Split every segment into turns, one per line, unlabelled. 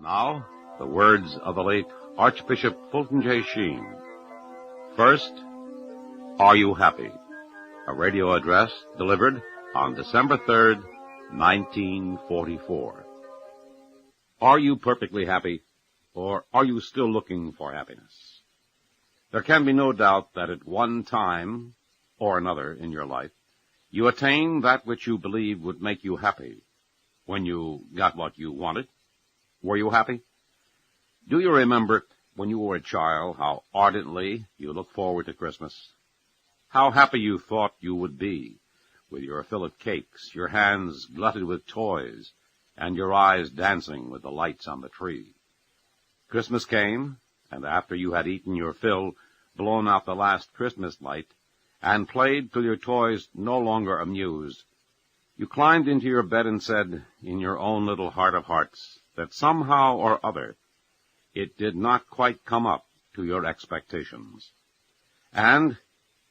Now, the words of the late Archbishop Fulton Sheen. First, are you happy? A radio address delivered on December 3rd, 1944. Are you perfectly happy, or are you still looking for happiness? There can be no doubt that at one time or another in your life, you attained that which you believed would make you happy. When you got what you wanted, were you happy? Do you remember when you were a child how ardently you looked forward to Christmas? How happy you thought you would be, with your fill of cakes, your hands glutted with toys, and your eyes dancing with the lights on the tree. Christmas came, and after you had eaten your fill, blown out the last Christmas light, and played till your toys no longer amused, you climbed into your bed and said, in your own little heart of hearts, that somehow or other it did not quite come up to your expectations. And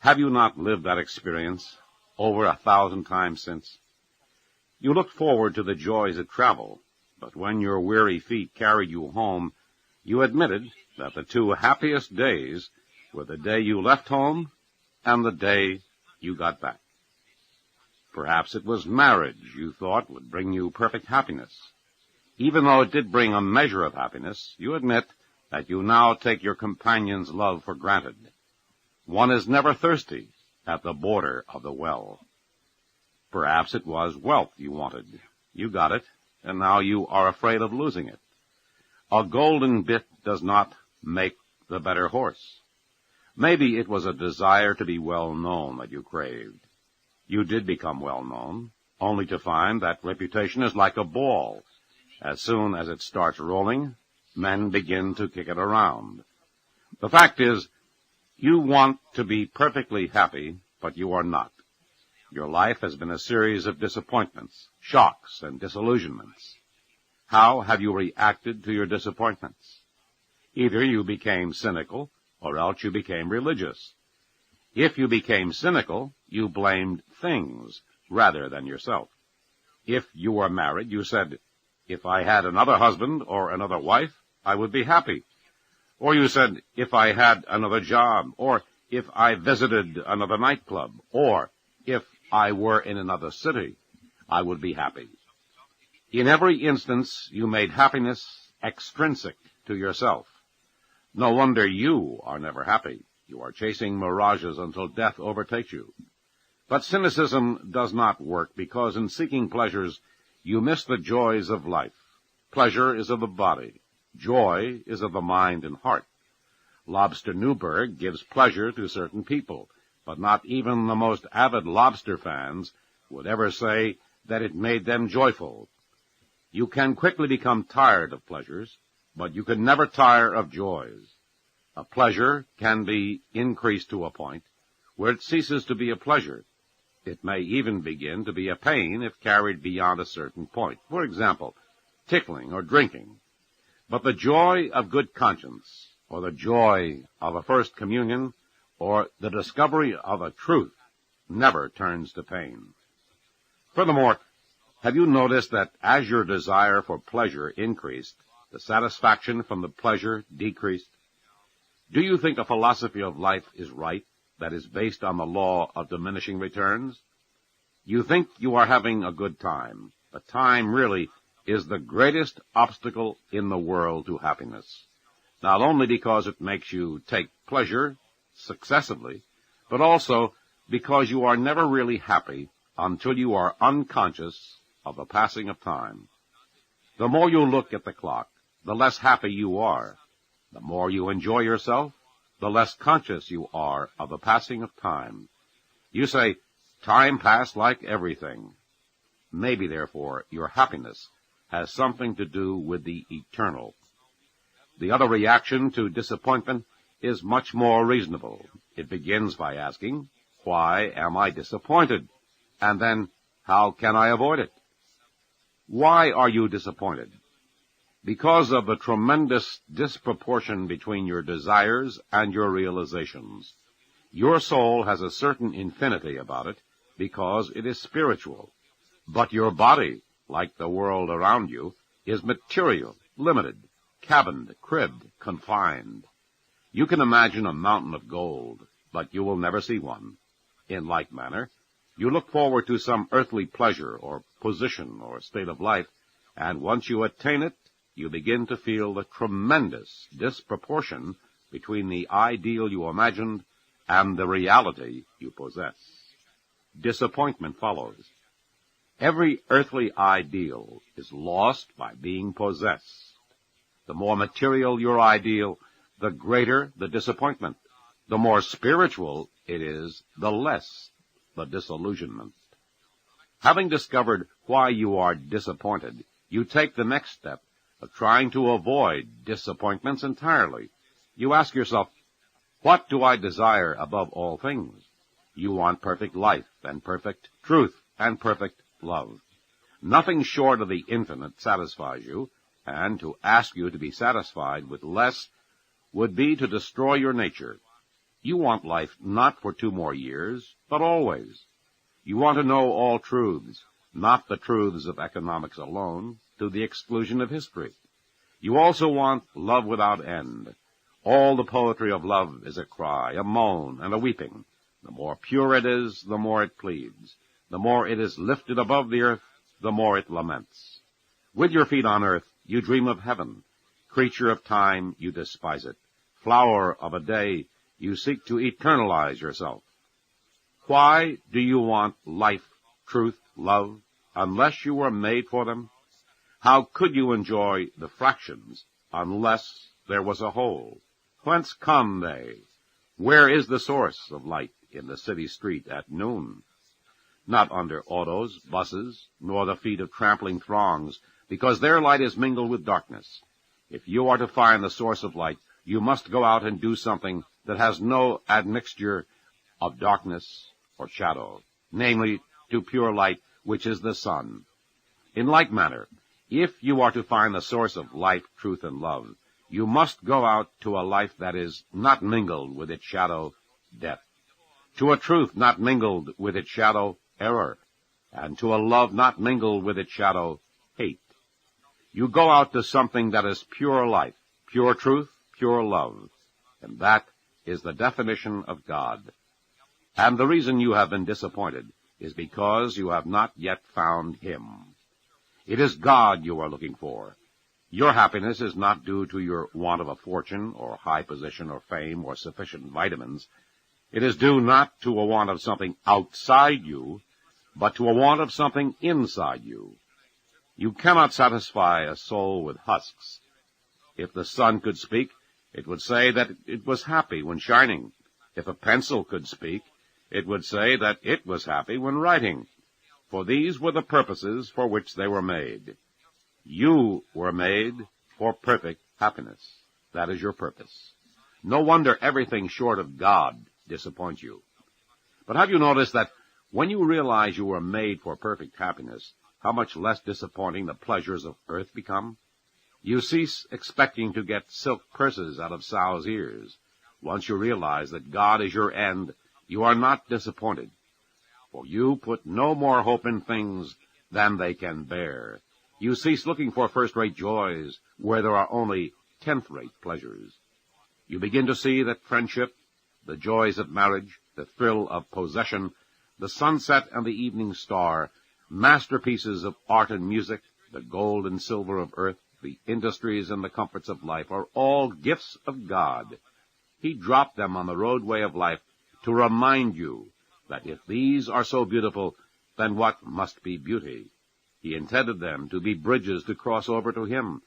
have you not lived that experience over 1,000 times since? You looked forward to the joys of travel, but when your weary feet carried you home, you admitted that the two happiest days were the day you left home and the day you got back. Perhaps it was marriage you thought would bring you perfect happiness. Even though it did bring a measure of happiness, you admit that you now take your companion's love for granted. One is never thirsty at the border of the well. Perhaps it was wealth you wanted. You got it, and now you are afraid of losing it. A golden bit does not make the better horse. Maybe it was a desire to be well known that you craved. You did become well known, only to find that reputation is like a ball. As soon as it starts rolling, men begin to kick it around. The fact is, you want to be perfectly happy, but you are not. Your life has been a series of disappointments, shocks, and disillusionments. How have you reacted to your disappointments? Either you became cynical, or else you became religious. If you became cynical, you blamed things rather than yourself. If you were married, you said, if I had another husband or another wife, I would be happy. Or you said, if I had another job, or if I visited another nightclub, or if I were in another city, I would be happy. In every instance, you made happiness extrinsic to yourself. No wonder you are never happy. You are chasing mirages until death overtakes you. But cynicism does not work, because in seeking pleasures, you miss the joys of life. Pleasure is of the body. Joy is of the mind and heart. Lobster Newberg gives pleasure to certain people, but not even the most avid lobster fans would ever say that it made them joyful. You can quickly become tired of pleasures, but you can never tire of joys. A pleasure can be increased to a point where it ceases to be a pleasure. It may even begin to be a pain if carried beyond a certain point. For example, tickling or drinking. But the joy of good conscience, or the joy of a first communion, or the discovery of a truth, never turns to pain. Furthermore, have you noticed that as your desire for pleasure increased, the satisfaction from the pleasure decreased? Do you think a philosophy of life is right that is based on the law of diminishing returns? You think you are having a good time, but time really is the greatest obstacle in the world to happiness, not only because it makes you take pleasure successively, but also because you are never really happy until you are unconscious of the passing of time. The more you look at the clock, the less happy you are. The more you enjoy yourself, the less conscious you are of the passing of time. You say, time passed like everything. Maybe, therefore, your happiness has something to do with the eternal. The other reaction to disappointment is much more reasonable. It begins by asking, why am I disappointed? And then, how can I avoid it? Why are you disappointed? Because of the tremendous disproportion between your desires and your realizations. Your soul has a certain infinity about it because it is spiritual. But your body, like the world around you, is material limited, cabined, cribbed, confined. You can imagine a mountain of gold, but you will never see one. In like manner, you look forward to some earthly pleasure or position or state of life, and once you attain it, you begin to feel the tremendous disproportion between the ideal you imagined and the reality you possess. Disappointment follows. Every earthly ideal is lost by being possessed. The more material your ideal, the greater the disappointment. The more spiritual it is, the less the disillusionment. Having discovered why you are disappointed, you take the next step of trying to avoid disappointments entirely. You ask yourself, what do I desire above all things? You want perfect life and perfect truth and perfect love. Nothing short of the infinite satisfies you, and to ask you to be satisfied with less would be to destroy your nature. You want life not for 2 more years, but always. You want to know all truths, not the truths of economics alone, to the exclusion of history. You also want love without end. All the poetry of love is a cry, a moan, and a weeping. The more pure it is, the more it pleads. The more it is lifted above the earth, the more it laments. With your feet on earth, you dream of heaven. Creature of time, you despise it. Flower of a day, you seek to eternalize yourself. Why do you want life, truth, love, unless you were made for them? How could you enjoy the fractions unless there was a whole? Whence come they? Where is the source of light in the city street at noon? Not under autos, buses, nor the feet of trampling throngs, because their light is mingled with darkness. If you are to find the source of light, you must go out and do something that has no admixture of darkness or shadow, namely, to pure light, which is the sun. In like manner, if you are to find the source of life, truth, and love, you must go out to a life that is not mingled with its shadow, death, to a truth not mingled with its shadow, error, and to a love not mingled with its shadow, hate. You go out to something that is pure life, pure truth, pure love, and that is the definition of God. And the reason you have been disappointed is because you have not yet found Him. It is God you are looking for. Your happiness is not due to your want of a fortune or high position or fame or sufficient vitamins. It is due not to a want of something outside you, but to a want of something inside you. You cannot satisfy a soul with husks. If the sun could speak, it would say that it was happy when shining. If a pencil could speak, it would say that it was happy when writing. For these were the purposes for which they were made. You were made for perfect happiness. That is your purpose. No wonder everything short of God disappoints you. But have you noticed that when you realize you were made for perfect happiness, how much less disappointing the pleasures of earth become? You cease expecting to get silk purses out of sows' ears. Once you realize that God is your end, you are not disappointed, for you put no more hope in things than they can bear. You cease looking for first-rate joys where there are only tenth-rate pleasures. You begin to see that friendship, the joys of marriage, the thrill of possession, the sunset and the evening star, masterpieces of art and music, the gold and silver of earth, the industries and the comforts of life are all gifts of God. He dropped them on the roadway of life to remind you that if these are so beautiful, then what must be beauty? He intended them to be bridges to cross over to Him.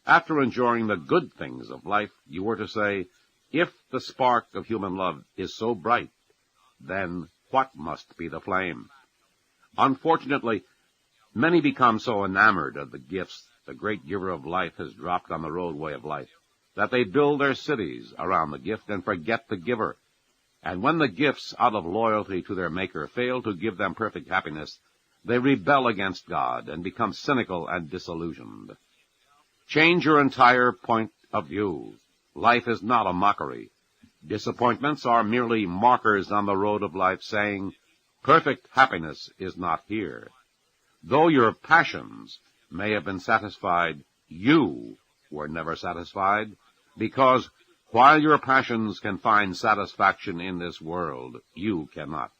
After enjoying the good things of life, you were to say, if the spark of human love is so bright, then what must be the flame? Unfortunately, many become so enamored of the gifts the great giver of life has dropped on the roadway of life, that they build their cities around the gift and forget the giver. And when the gifts, out of loyalty to their Maker, fail to give them perfect happiness, they rebel against God and become cynical and disillusioned. Change your entire point of view. Life is not a mockery. Disappointments are merely markers on the road of life saying, perfect happiness is not here. Though your passions may have been satisfied, you were never satisfied, because while your passions can find satisfaction in this world, you cannot.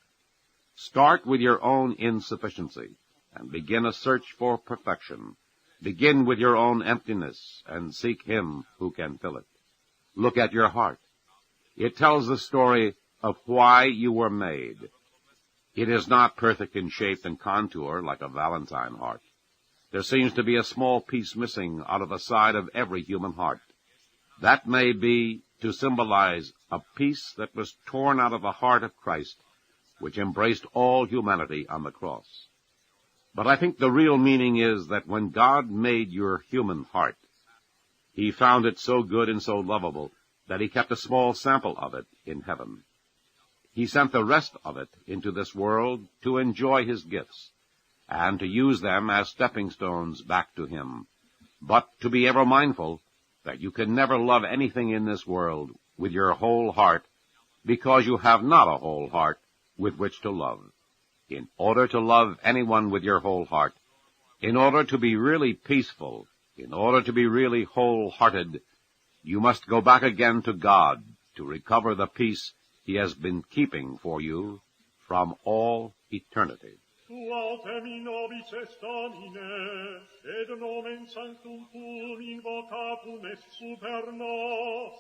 Start with your own insufficiency and begin a search for perfection. Begin with your own emptiness and seek Him who can fill it. Look at your heart. It tells the story of why you were made. It is not perfect in shape and contour like a Valentine heart. There seems to be a small piece missing out of the side of every human heart. That may be to symbolize a piece that was torn out of the heart of Christ, which embraced all humanity on the cross. But I think the real meaning is that when God made your human heart, He found it so good and so lovable that He kept a small sample of it in heaven. He sent the rest of it into this world to enjoy His gifts, and to use them as stepping stones back to Him, but to be ever mindful that you can never love anything in this world with your whole heart, because you have not a whole heart with which to love. In order to love anyone with your whole heart, in order to be really peaceful, in order to be really wholehearted, you must go back again to God to recover the peace He has been keeping for you from all eternity.
Suatem in nobis est Domine, et nomen sanctum tuum invocabum est super nos.